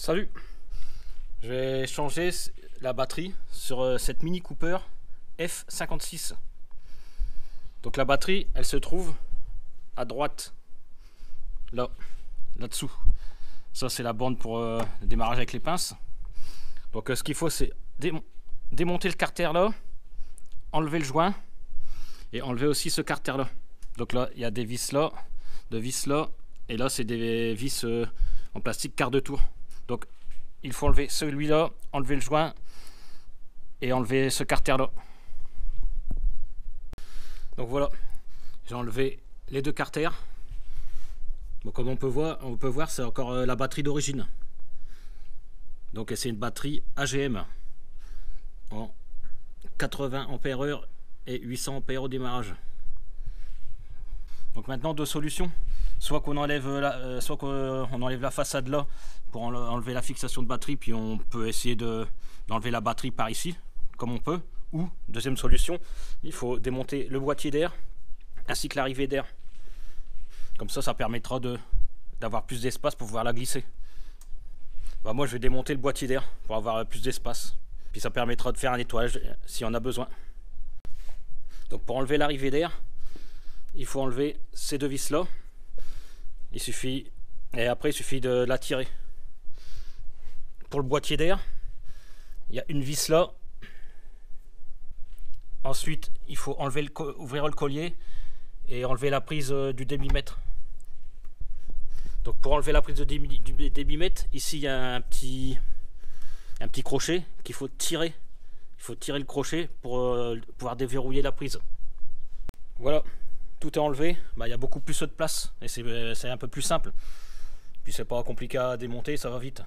Salut, je vais changer la batterie sur cette Mini Cooper F56. Donc la batterie, elle se trouve à droite, là-dessous. Ça c'est la borne pour le démarrage avec les pinces. Donc ce qu'il faut, c'est démonter le carter là, enlever le joint et enlever aussi ce carter là. Donc là, il y a des vis là, et là c'est des vis en plastique quart de tour. Donc il faut enlever celui-là, enlever le joint et enlever ce carter là. Donc voilà, j'ai enlevé les deux carters. Bon, comme on peut voir, c'est encore la batterie d'origine. Donc c'est une batterie AGM en 80 ampères et 800 ampères au démarrage. Donc maintenant, deux solutions. Soit qu'on enlève la façade là pour enlever la fixation de batterie, puis on peut essayer d'enlever la batterie par ici, comme on peut. Ou, deuxième solution, il faut démonter le boîtier d'air ainsi que l'arrivée d'air. Comme ça, ça permettra d'avoir plus d'espace pour pouvoir la glisser. Bah, moi, je vais démonter le boîtier d'air pour avoir plus d'espace. Puis ça permettra de faire un nettoyage si on a besoin. Donc pour enlever l'arrivée d'air, il faut enlever ces deux vis là. Et après il suffit de la tirer. Pour le boîtier d'air, il y a une vis là. Ensuite, il faut ouvrir le collier et enlever la prise du débitmètre. Donc pour enlever la prise du débitmètre, ici il y a un petit crochet qu'il faut tirer. Il faut tirer le crochet pour pouvoir déverrouiller la prise. Voilà, tout est enlevé. Bah, il y a beaucoup plus de place et c'est un peu plus simple. Puis c'est pas compliqué à démonter, ça va vite.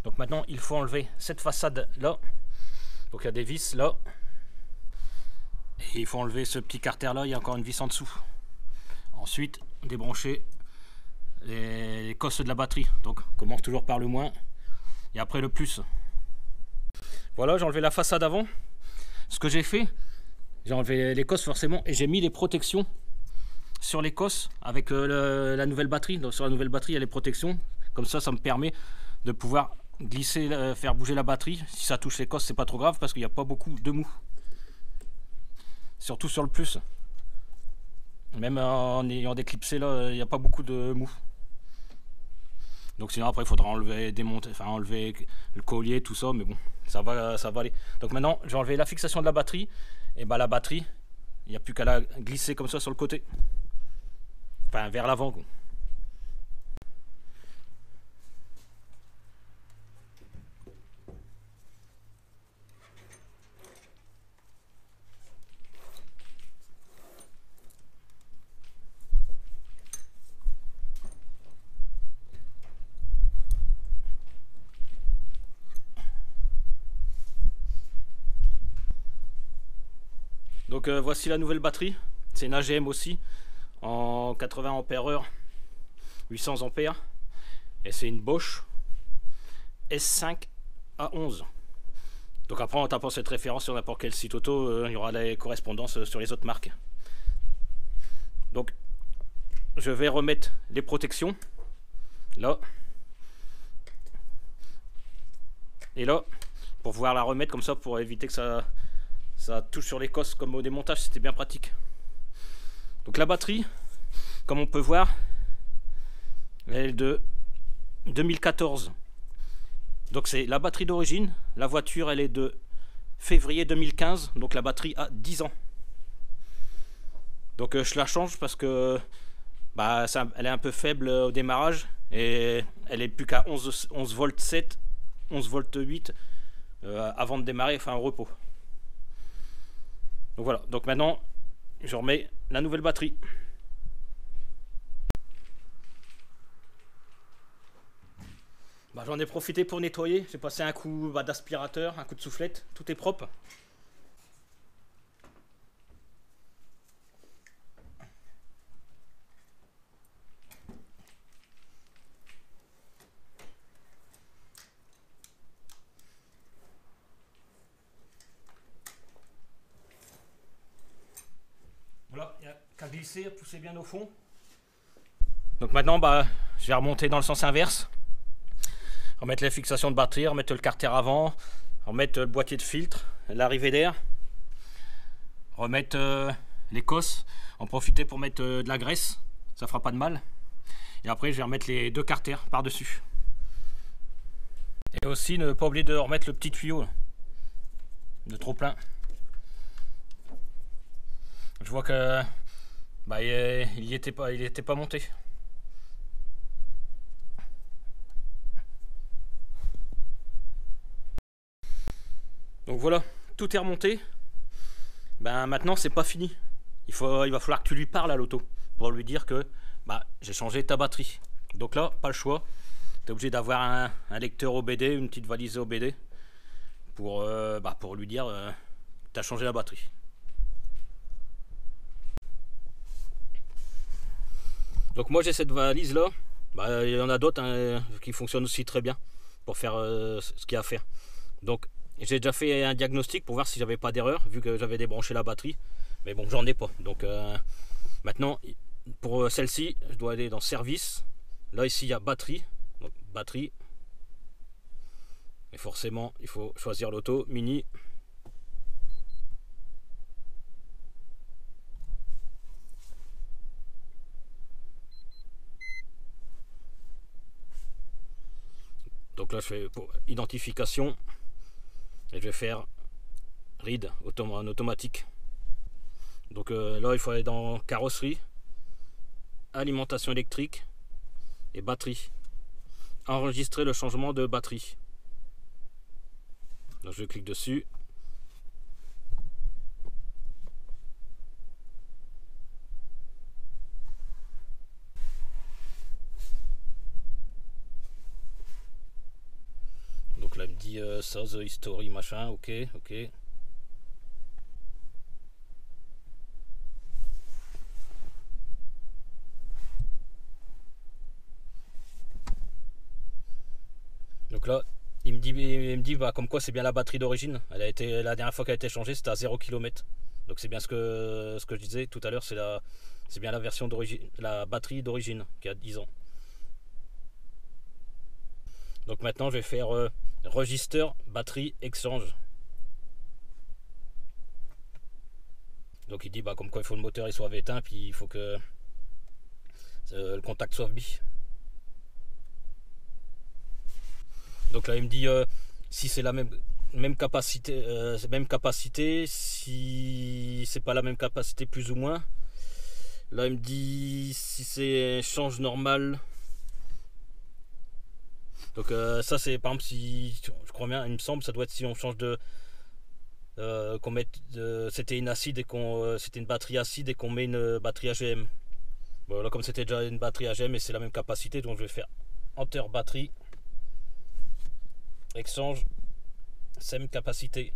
Donc maintenant il faut enlever cette façade là. Donc il y a des vis là. Et il faut enlever ce petit carter là, il y a encore une vis en dessous. Ensuite débrancher les cosses de la batterie. Donc on commence toujours par le moins et après le plus. Voilà, j'ai enlevé la façade avant. Ce que j'ai fait, j'ai enlevé les cosses forcément et j'ai mis les protections sur les cosses avec la nouvelle batterie. Donc sur la nouvelle batterie, il y a les protections. Comme ça, ça me permet de pouvoir glisser, faire bouger la batterie. Si ça touche les cosses, c'est pas trop grave parce qu'il n'y a pas beaucoup de mou. Surtout sur le plus. Même en ayant déclipsé là, il n'y a pas beaucoup de mou. Donc sinon après il faudra enlever, démonter, enfin enlever le collier, tout ça, mais bon, ça va aller. Donc maintenant, j'ai enlevé la fixation de la batterie. Et bah la batterie, il n'y a plus qu'à la glisser comme ça sur le côté. Enfin vers l'avant. Donc voici la nouvelle batterie. C'est une AGM aussi en 80 ampères, 800 ampères, et c'est une Bosch S5A11. Donc après, en tapant cette référence sur n'importe quel site auto, il y aura les correspondances sur les autres marques. Donc je vais remettre les protections là et là pour pouvoir la remettre comme ça, pour éviter que ça touche sur les cosses comme au démontage. C'était bien pratique. Donc la batterie, comme on peut voir, elle est de 2014. Donc c'est la batterie d'origine. La voiture, elle est de février 2015. Donc la batterie a 10 ans. Donc je la change parce que bah, elle est un peu faible au démarrage. Et elle est plus qu'à 11 volts 7, 11 volts 8 avant de démarrer, enfin au repos. Donc voilà, donc maintenant je remets la nouvelle batterie. Bah, j'en ai profité pour nettoyer, j'ai passé un coup d'aspirateur, un coup de soufflette, tout est propre. Voilà, il n'y a qu'à glisser, pousser bien au fond. Donc maintenant, bah, je vais remonter dans le sens inverse. Remettre les fixations de batterie, remettre le carter avant, remettre le boîtier de filtre, l'arrivée d'air, remettre les cosses, en profiter pour mettre de la graisse, ça fera pas de mal. Et après je vais remettre les 2 carters par dessus. Et aussi ne pas oublier de remettre le petit tuyau de trop plein. Je vois que bah, il était pas monté. Donc voilà, tout est remonté. Ben maintenant c'est pas fini. Il va falloir que tu lui parles à l'auto pour lui dire que bah, j'ai changé ta batterie. Donc là, pas le choix. Tu es obligé d'avoir un lecteur OBD, une petite valise OBD pour lui dire tu as changé la batterie. Donc moi j'ai cette valise là. Bah, il y en a d'autres qui fonctionnent aussi très bien pour faire ce qu'il y a à faire. Donc j'ai déjà fait un diagnostic pour voir si j'avais pas d'erreur, vu que j'avais débranché la batterie. Mais bon, j'en ai pas. Donc maintenant, pour celle-ci, je dois aller dans service. Là, ici, il y a batterie. Donc batterie. Et forcément, il faut choisir l'auto mini. Donc là, je fais pour identification. Et je vais faire read en automatique. Donc là, il faut aller dans carrosserie, alimentation électrique et batterie. Enregistrer le changement de batterie. Donc je clique dessus. Donc là, il me dit ça, the history, machin, ok. Donc là, il me dit bah, comme quoi c'est bien la batterie d'origine. La dernière fois qu'elle a été changée, c'était à 0 km. Donc c'est bien ce que je disais tout à l'heure, c'est bien la version d'origine, la batterie d'origine qui a 10 ans. Donc maintenant je vais faire register batterie exchange. Donc il dit bah, comme quoi il faut le moteur il soit éteint, puis il faut que le contact soit bis. Donc là il me dit si c'est la même capacité, si c'est pas la même capacité plus ou moins. Là il me dit si c'est change normal. Donc ça c'est par exemple si je crois bien, il me semble ça doit être si on change de qu'on met c'était une acide et c'était une batterie acide et qu'on met une batterie AGM. Bon là comme c'était déjà une batterie AGM et c'est la même capacité, donc je vais faire enter batterie exchange même capacité.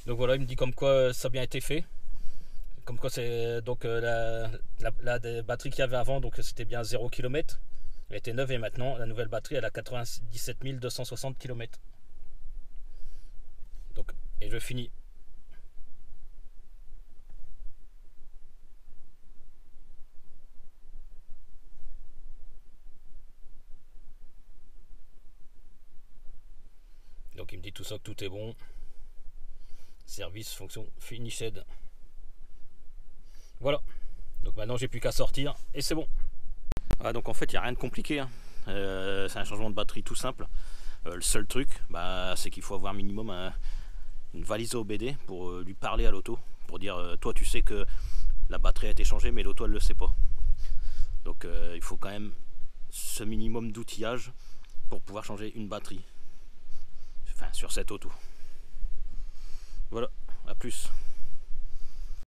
Donc voilà, il me dit comme quoi ça a bien été fait. Comme quoi c'est donc la batterie qu'il y avait avant, donc c'était bien 0 km. Elle était neuve et maintenant la nouvelle batterie elle a 97 260 km. Donc et je finis. Donc il me dit tout ça que tout est bon. Service, fonction, finished. Voilà. Donc maintenant j'ai plus qu'à sortir et c'est bon. Ah, donc en fait il n'y a rien de compliqué. Hein. C'est un changement de batterie tout simple. Le seul truc, bah, c'est qu'il faut avoir minimum une valise OBD pour lui parler à l'auto. Pour dire toi tu sais que la batterie a été changée mais l'auto elle le sait pas. Donc il faut quand même ce minimum d'outillage pour pouvoir changer une batterie. Enfin sur cette auto. Voilà, à plus.